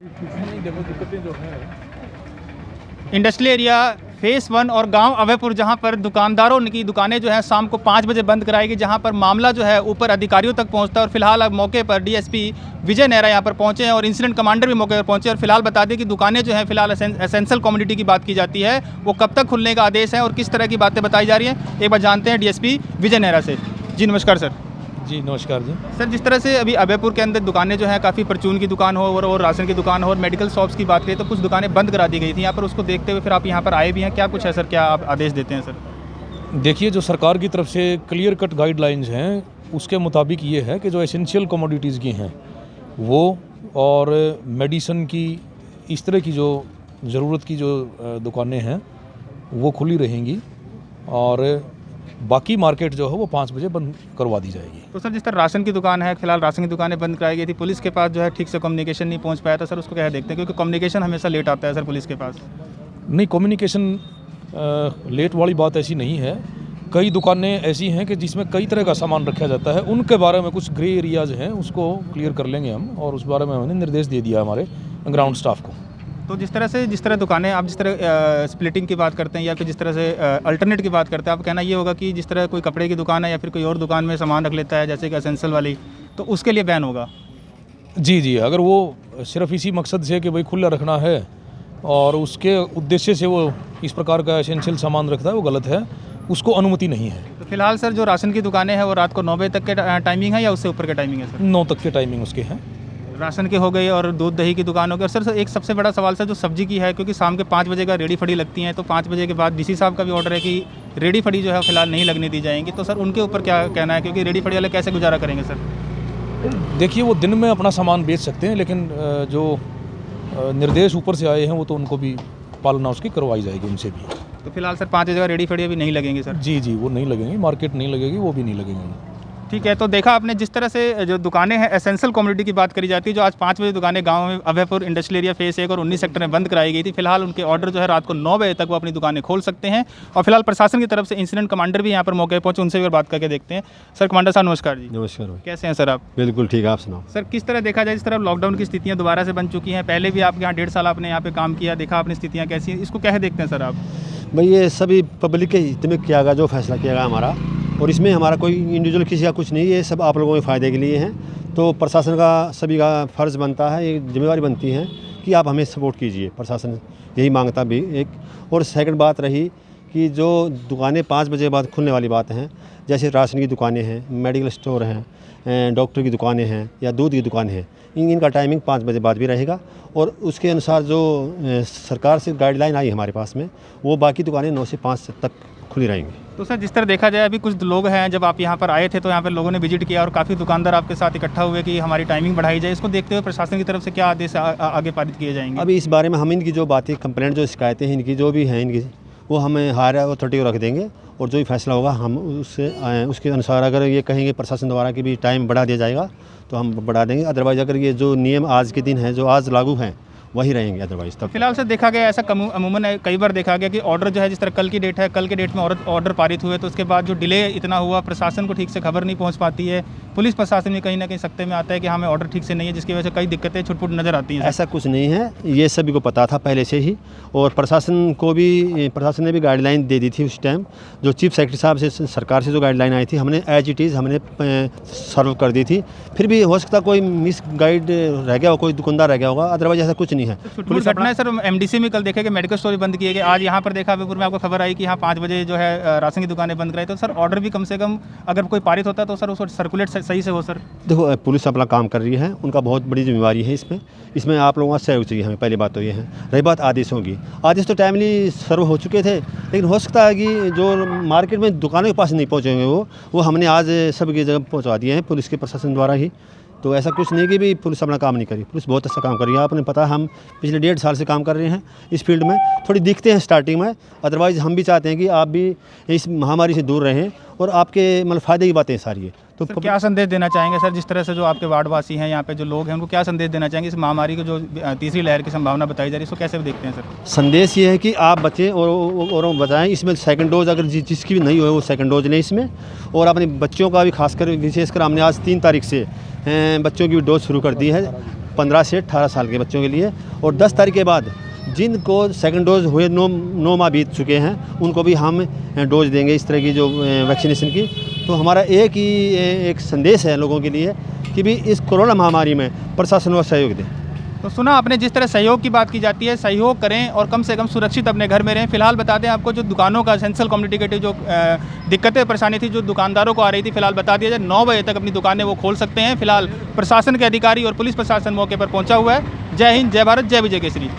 देखो दिक्कतें जो है इंडस्ट्रियल एरिया फेस 1 और गांव अभयपुर, जहां पर दुकानदारों की दुकानें जो है शाम को 5 बजे बंद कराएगी, जहां पर मामला जो है ऊपर अधिकारियों तक पहुंचता है। और फिलहाल अब मौके पर डीएसपी विजय नेहरा यहां पर पहुंचे हैं और इंसिडेंट कमांडर भी मौके पर पहुंचे। और फिलहाल बता दें कि दुकानें जो है फिलहाल एसेंशियल कम्युनिटी की बात की जाती है, वो कब तक खुलने का आदेश है और किस तरह की बातें बताई जा रही हैं, एक बार जानते हैं डीएसपी विजय नेहरा से। जी नमस्कार सर। जी नमस्कार जी। सर, जिस तरह से अभी अभयपुर के अंदर दुकानें जो हैं काफ़ी परचून की दुकान हो और राशन की दुकान हो और मेडिकल शॉप्स की बात करें तो कुछ दुकानें बंद करा दी गई थी यहाँ पर, उसको देखते हुए फिर आप यहाँ पर आए भी हैं, क्या कुछ है सर, क्या आप आदेश देते हैं सर? देखिए, जो सरकार की तरफ से क्लियर कट गाइडलाइंस हैं उसके मुताबिक ये है कि जो एसेंशियल कमोडिटीज़ की हैं वो और मेडिसिन की इस तरह की जो ज़रूरत की जो दुकानें हैं वो खुली रहेंगी और बाकी मार्केट जो है वो 5 बजे बंद करवा दी जाएगी। तो सर, जिस तरह राशन की दुकान है, फिलहाल राशन की दुकानें बंद कराई गई थी, पुलिस के पास जो है ठीक से कम्युनिकेशन नहीं पहुंच पाया था सर, उसको क्या देखते हैं? क्योंकि कम्युनिकेशन हमेशा लेट आता है सर पुलिस के पास। नहीं, कम्युनिकेशन लेट वाली बात ऐसी नहीं है। कई दुकानें ऐसी हैं कि जिसमें कई तरह का सामान रखा जाता है, उनके बारे में कुछ ग्रे एरियाज हैं, उसको क्लियर कर लेंगे हम और उस बारे में हमने निर्देश दे दिया हमारे ग्राउंड स्टाफ को। तो जिस तरह दुकानें, आप जिस तरह स्प्लिटिंग की बात करते हैं या फिर जिस तरह से अल्टरनेट की बात करते हैं, आप कहना ये होगा कि जिस तरह कोई कपड़े की दुकान है या फिर कोई और दुकान में सामान रख लेता है जैसे कि एसेंशियल वाली, तो उसके लिए बैन होगा? जी जी, अगर वो सिर्फ इसी मकसद से कि भाई खुला रखना है और उसके उद्देश्य से वो इस प्रकार का एसेंशियल सामान रखता है, वो गलत है, उसको अनुमति नहीं है। तो फिलहाल सर, जो राशन की दुकानें हैं वो रात को 9 बजे तक के टाइमिंग है या उससे ऊपर के टाइमिंग है सर? 9 तक के टाइमिंग उसके हैं। राशन की हो गई और दूध दही की दुकान हो गई। और सर एक सबसे बड़ा सवाल सर जो सब्जी की है, क्योंकि शाम के 5 बजे का रेडी फड़ी लगती हैं, तो 5 बजे के बाद डीसी साहब का भी ऑर्डर है कि रेडी फड़ी जो है फिलहाल नहीं लगने दी जाएंगी, तो सर उनके ऊपर क्या कहना है? क्योंकि रेडी फड़ी वाले कैसे गुजारा करेंगे सर? देखिए, वो दिन में अपना सामान बेच सकते हैं, लेकिन जो निर्देश ऊपर से आए हैं वो तो उनको भी पालना उसकी करवाई जाएगी उनसे भी। तो फिलहाल सर 5 बजे का रेडी फड़ी अभी नहीं लगेंगे सर? जी जी, वो नहीं लगेंगी, मार्केट नहीं लगेगी, वो भी नहीं लगेंगी। ठीक है, तो देखा आपने जिस तरह से जो दुकानें हैं एसेंशियल कम्युनिटी की बात करी जाती है, जो आज 5 बजे दुकानें गांव में अभयपुर इंडस्ट्रियल एरिया फेस 1 और 19 सेक्टर में बंद कराई गई थी। फिलहाल उनके ऑर्डर जो है रात को 9 बजे तक वो अपनी दुकानें खोल सकते हैं। और फिलहाल प्रशासन की तरफ से इंसिडेंट कमांडर भी यहाँ पर मौके पर पहुंचे, उनसे भी बात करके देखते हैं। सर कमांडर साहब नमस्कार जी। नमस्कार भाई। कैसे हैं सर आप? बिल्कुल ठीक है, आप सुनाओ। सर, किस तरह देखा जाए, जिस तरह लॉकडाउन की स्थितियाँ दोबारा से बन चुकी हैं, पहले भी आप यहाँ 1.5 साल आपने यहाँ पे काम किया, देखा आपने स्थितियाँ कैसी हैं, इसको कैसे देखते हैं सर आप? भाई, ये सभी पब्लिक के हित में किया गया जो फैसला किया गया हमारा, और इसमें हमारा कोई इंडिविजुअल किसी का कुछ नहीं है, ये सब आप लोगों के फ़ायदे के लिए हैं। तो प्रशासन का सभी का फ़र्ज़ बनता है, ये जिम्मेवारी बनती है कि आप हमें सपोर्ट कीजिए। प्रशासन यही मांगता भी एक। और सेकंड बात रही कि जो दुकानें 5 बजे बाद खुलने वाली बात हैं, जैसे राशन की दुकानें हैं, मेडिकल स्टोर हैं, डॉक्टर की दुकानें हैं या दूध की दुकानें हैं, इनका टाइमिंग 5 बजे बाद भी रहेगा। और उसके अनुसार जो सरकार से गाइडलाइन आई हमारे पास में, वो बाकी दुकानें 9 से 5 तक खुली रहेंगी। तो सर, जिस तरह देखा जाए, अभी कुछ लोग हैं, जब आप यहाँ पर आए थे तो यहाँ पर लोगों ने विजिट किया और काफ़ी दुकानदार आपके साथ इकट्ठा हुए कि हमारी टाइमिंग बढ़ाई जाए, इसको देखते हुए प्रशासन की तरफ से क्या आदेश आगे पारित किए जाएंगे? अभी इस बारे में हम इनकी जो बातें, कंप्लेंट, जो शिकायतें हैं इनकी जो भी हैं इनकी, वो हमें हायर अथॉरिटी को रख देंगे और जो भी फैसला होगा हम उसके अनुसार, अगर ये कहेंगे प्रशासन द्वारा कि भी टाइम बढ़ा दिया जाएगा तो हम बढ़ा देंगे। अदरवाइज़ अगर ये जो नियम आज के दिन है, जो आज लागू हैं, वही रहेंगे अदरवाइज तब। फिलहाल सर देखा गया ऐसा अमूमन कई बार देखा गया कि ऑर्डर जो है, जिस तरह कल की डेट है, कल के डेट में ऑर्डर पारित हुए तो उसके बाद जो डिले इतना हुआ, प्रशासन को ठीक से खबर नहीं पहुंच पाती है, पुलिस प्रशासन भी कहीं ना कहीं सकते में आता है कि हमें ऑर्डर ठीक से नहीं है, जिसकी वजह से कई दिक्कतें छुटपुट नज़र आती हैं। ऐसा कुछ नहीं है, ये सभी को पता था पहले से ही, और प्रशासन ने भी गाइडलाइन दे दी थी उस टाइम। जो चीफ सेक्रेटरी साहब से, सरकार से जो गाइडलाइन आई थी, हमने एज इट इज़ हमने सर्व कर दी थी। फिर भी हो सकता कोई मिस गाइड रह गया हो, कोई दुकानदार रह गया होगा, अदरवाइज ऐसा कुछ नहीं है। पुलिस घटना है सर, एमडीसी में कल देखे कि मेडिकल स्टोर बंद किए गए, आज यहाँ पर देखा अभयपुर में आपको खबर आई कि यहाँ 5 बजे जो है राशन की दुकानें बंद कराई, तो सर ऑर्डर भी कम से कम अगर कोई पारित होता है तो सर उसको सर्कुलेट सही से हो सर। देखो, पुलिस अपना काम कर रही है, उनका बहुत बड़ी जिम्मेवारी है इसमें आप लोगों का सहयोग चाहिए हमें, पहली बात तो ये है। रही बात आदेशों की, आदेश तो टाइमली सर्व हो चुके थे, लेकिन हो सकता है कि जो मार्केट में दुकानों के पास नहीं पहुँचेंगे वो हमने आज सभी जगह पहुँचा दिए हैं पुलिस के प्रशासन द्वारा ही। तो ऐसा कुछ नहीं कि भी पुलिस अपना काम नहीं करी, पुलिस बहुत अच्छा काम कर रही है। आपने पता, हम पिछले 1.5 साल से काम कर रहे हैं इस फील्ड में। थोड़ी दिखते हैं स्टार्टिंग में, अदरवाइज़ हम भी चाहते हैं कि आप भी इस महामारी से दूर रहें और आपके मतलब फ़ायदे की बातें सारी है। तो क्या संदेश देना चाहेंगे सर, जिस तरह से जो आपके वार्डवासी हैं, यहाँ पे जो लोग हैं, उनको क्या संदेश देना चाहेंगे इस महामारी को, जो तीसरी लहर की संभावना बताई जा रही है, इसको कैसे देखते हैं सर? संदेश ये है कि आप बचें और बताएं। इसमें सेकंड डोज अगर जिसकी भी नहीं हो वो सेकंड डोज लें इसमें, और अपने बच्चों का भी खासकर विशेषकर हमने आज 3 तारीख से बच्चों की डोज शुरू कर दी है। 15 से 18 साल के बच्चों के लिए, और 10 तारीख के बाद जिनको सेकंड डोज हुए 9 माह बीत चुके हैं उनको भी हम डोज देंगे इस तरह की जो वैक्सीनेशन की। तो हमारा एक संदेश है लोगों के लिए कि भी इस कोरोना महामारी में प्रशासन को सहयोग दें। तो सुना आपने जिस तरह सहयोग की बात की जाती है, सहयोग करें और कम से कम सुरक्षित अपने घर में रहें। फिलहाल बता दें आपको जो दुकानों का एसेंशियल कम्युनिटी के जो दिक्कतें परेशानी थी जो दुकानदारों को आ रही थी, फिलहाल बता दिया जाए 9 बजे तक अपनी दुकानें वो खोल सकते हैं। फिलहाल प्रशासन के अधिकारी और पुलिस प्रशासन मौके पर पहुंचा हुआ है। जय हिंद, जय भारत, जय विजय केसरी।